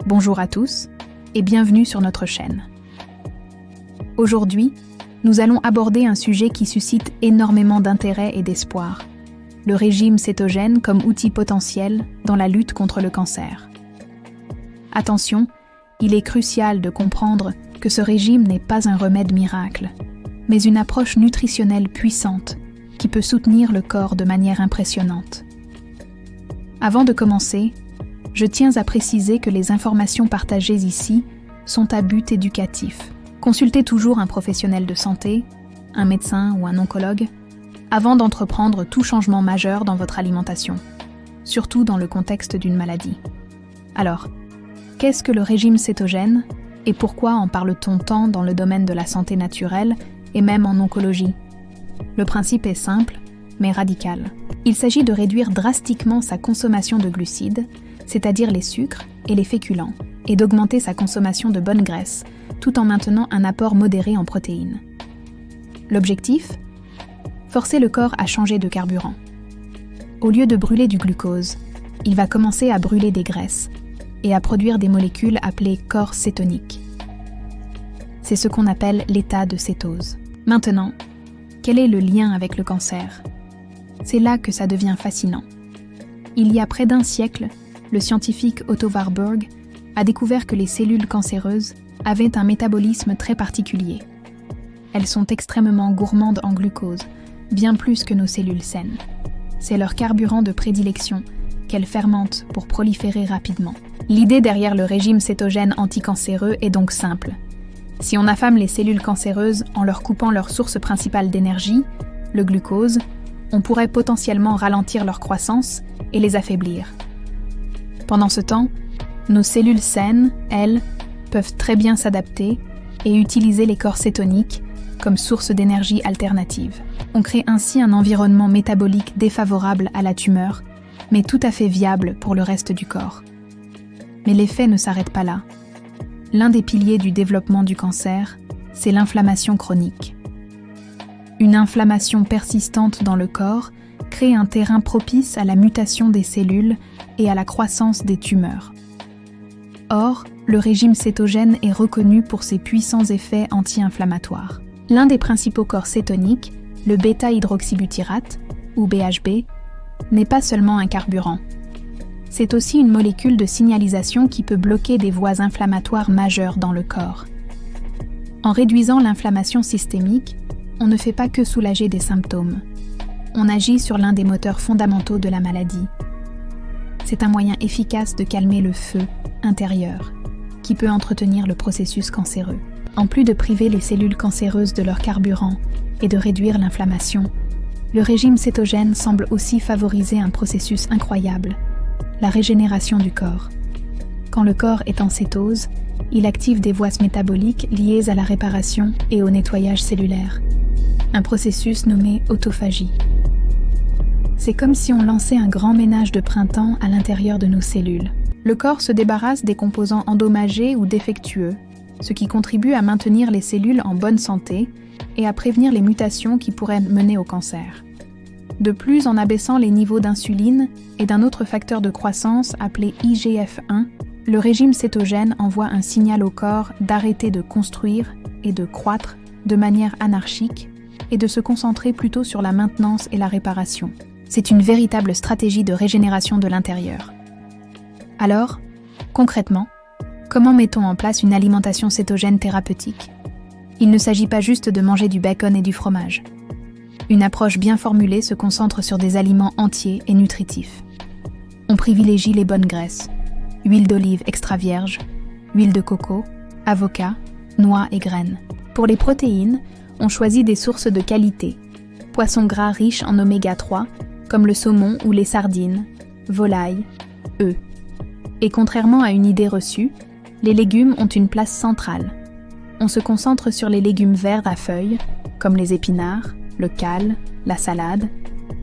Bonjour à tous et bienvenue sur notre chaîne. Aujourd'hui, nous allons aborder un sujet qui suscite énormément d'intérêt et d'espoir, le régime cétogène comme outil potentiel dans la lutte contre le cancer. Attention, il est crucial de comprendre que ce régime n'est pas un remède miracle, mais une approche nutritionnelle puissante qui peut soutenir le corps de manière impressionnante. Avant de commencer, je tiens à préciser que les informations partagées ici sont à but éducatif. Consultez toujours un professionnel de santé, un médecin ou un oncologue, avant d'entreprendre tout changement majeur dans votre alimentation, surtout dans le contexte d'une maladie. Alors, qu'est-ce que le régime cétogène et pourquoi en parle-t-on tant dans le domaine de la santé naturelle et même en oncologie? Le principe est simple, mais radical. Il s'agit de réduire drastiquement sa consommation de glucides, c'est-à-dire les sucres et les féculents, et d'augmenter sa consommation de bonnes graisses, tout en maintenant un apport modéré en protéines. L'objectif ? Forcer le corps à changer de carburant. Au lieu de brûler du glucose, il va commencer à brûler des graisses et à produire des molécules appelées corps cétoniques. C'est ce qu'on appelle l'état de cétose. Maintenant, quel est le lien avec le cancer ? C'est là que ça devient fascinant. Il y a près d'un siècle, le scientifique Otto Warburg a découvert que les cellules cancéreuses avaient un métabolisme très particulier. Elles sont extrêmement gourmandes en glucose, bien plus que nos cellules saines. C'est leur carburant de prédilection qu'elles fermentent pour proliférer rapidement. L'idée derrière le régime cétogène anticancéreux est donc simple. Si on affame les cellules cancéreuses en leur coupant leur source principale d'énergie, le glucose, on pourrait potentiellement ralentir leur croissance et les affaiblir. Pendant ce temps, nos cellules saines, elles, peuvent très bien s'adapter et utiliser les corps cétoniques comme source d'énergie alternative. On crée ainsi un environnement métabolique défavorable à la tumeur, mais tout à fait viable pour le reste du corps. Mais l'effet ne s'arrête pas là. L'un des piliers du développement du cancer, c'est l'inflammation chronique. Une inflammation persistante dans le corps crée un terrain propice à la mutation des cellules et à la croissance des tumeurs. Or, le régime cétogène est reconnu pour ses puissants effets anti-inflammatoires. L'un des principaux corps cétoniques, le bêta-hydroxybutyrate, ou BHB, n'est pas seulement un carburant. C'est aussi une molécule de signalisation qui peut bloquer des voies inflammatoires majeures dans le corps. En réduisant l'inflammation systémique, on ne fait pas que soulager des symptômes. On agit sur l'un des moteurs fondamentaux de la maladie. C'est un moyen efficace de calmer le feu intérieur, qui peut entretenir le processus cancéreux. En plus de priver les cellules cancéreuses de leur carburant et de réduire l'inflammation, le régime cétogène semble aussi favoriser un processus incroyable, la régénération du corps. Quand le corps est en cétose, il active des voies métaboliques liées à la réparation et au nettoyage cellulaire, un processus nommé autophagie. C'est comme si on lançait un grand ménage de printemps à l'intérieur de nos cellules. Le corps se débarrasse des composants endommagés ou défectueux, ce qui contribue à maintenir les cellules en bonne santé et à prévenir les mutations qui pourraient mener au cancer. De plus, en abaissant les niveaux d'insuline et d'un autre facteur de croissance appelé IGF-1, le régime cétogène envoie un signal au corps d'arrêter de construire et de croître de manière anarchique et de se concentrer plutôt sur la maintenance et la réparation. C'est une véritable stratégie de régénération de l'intérieur. Alors, concrètement, comment mettons en place une alimentation cétogène thérapeutique ? Il ne s'agit pas juste de manger du bacon et du fromage. Une approche bien formulée se concentre sur des aliments entiers et nutritifs. On privilégie les bonnes graisses, huile d'olive extra vierge, huile de coco, avocat, noix et graines. Pour les protéines, on choisit des sources de qualité, poissons gras riches en oméga 3, comme le saumon ou les sardines, volailles, œufs. Et contrairement à une idée reçue, les légumes ont une place centrale. On se concentre sur les légumes verts à feuilles, comme les épinards, le cale, la salade,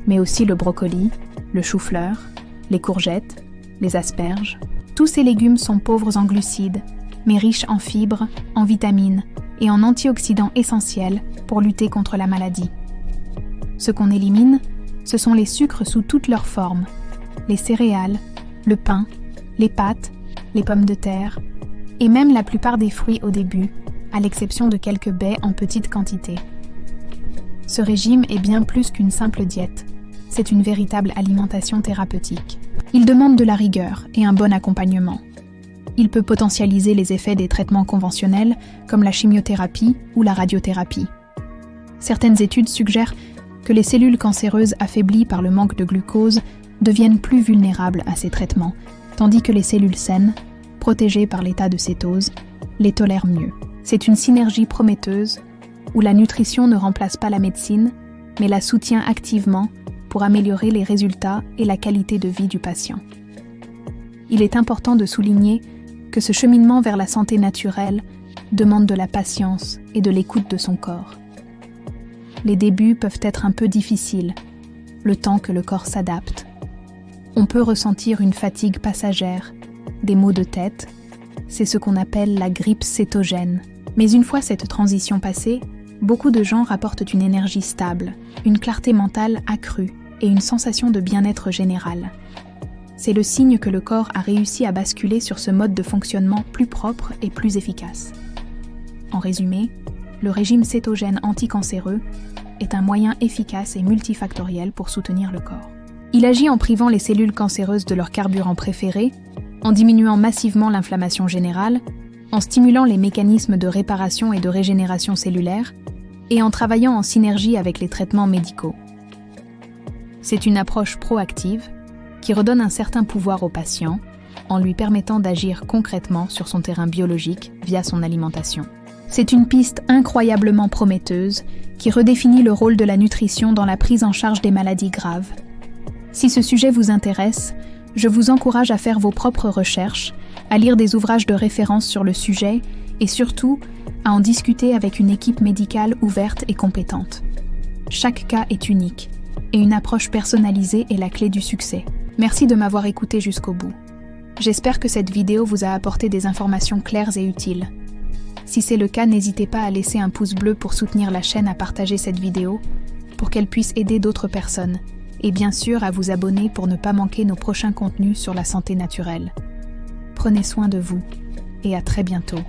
mais aussi le brocoli, le chou-fleur, les courgettes, les asperges. Tous ces légumes sont pauvres en glucides, mais riches en fibres, en vitamines et en antioxydants essentiels pour lutter contre la maladie. Ce qu'on élimine, ce sont les sucres sous toutes leurs formes, les céréales, le pain, les pâtes les pommes de terre, et même la plupart des fruits au début, à l'exception de quelques baies en petite quantité. Ce régime est bien plus qu'une simple diète. C'est une véritable alimentation thérapeutique. Il demande de la rigueur et un bon accompagnement. Il peut potentialiser les effets des traitements conventionnels comme la chimiothérapie ou la radiothérapie. Certaines études suggèrent que les cellules cancéreuses affaiblies par le manque de glucose deviennent plus vulnérables à ces traitements, tandis que les cellules saines, protégées par l'état de cétose, les tolèrent mieux. C'est une synergie prometteuse où la nutrition ne remplace pas la médecine, mais la soutient activement pour améliorer les résultats et la qualité de vie du patient. Il est important de souligner que ce cheminement vers la santé naturelle demande de la patience et de l'écoute de son corps. Les débuts peuvent être un peu difficiles, le temps que le corps s'adapte. On peut ressentir une fatigue passagère, des maux de tête, c'est ce qu'on appelle la grippe cétogène. Mais une fois cette transition passée, beaucoup de gens rapportent une énergie stable, une clarté mentale accrue et une sensation de bien-être général. C'est le signe que le corps a réussi à basculer sur ce mode de fonctionnement plus propre et plus efficace. En résumé, le régime cétogène anticancéreux est un moyen efficace et multifactoriel pour soutenir le corps. Il agit en privant les cellules cancéreuses de leur carburant préféré, en diminuant massivement l'inflammation générale, en stimulant les mécanismes de réparation et de régénération cellulaire, et en travaillant en synergie avec les traitements médicaux. C'est une approche proactive qui redonne un certain pouvoir au patient en lui permettant d'agir concrètement sur son terrain biologique via son alimentation. C'est une piste incroyablement prometteuse qui redéfinit le rôle de la nutrition dans la prise en charge des maladies graves. Si ce sujet vous intéresse, je vous encourage à faire vos propres recherches, à lire des ouvrages de référence sur le sujet et surtout à en discuter avec une équipe médicale ouverte et compétente. Chaque cas est unique et une approche personnalisée est la clé du succès. Merci de m'avoir écouté jusqu'au bout. J'espère que cette vidéo vous a apporté des informations claires et utiles. Si c'est le cas, n'hésitez pas à laisser un pouce bleu pour soutenir la chaîne, à partager cette vidéo pour qu'elle puisse aider d'autres personnes et bien sûr à vous abonner pour ne pas manquer nos prochains contenus sur la santé naturelle. Prenez soin de vous et à très bientôt.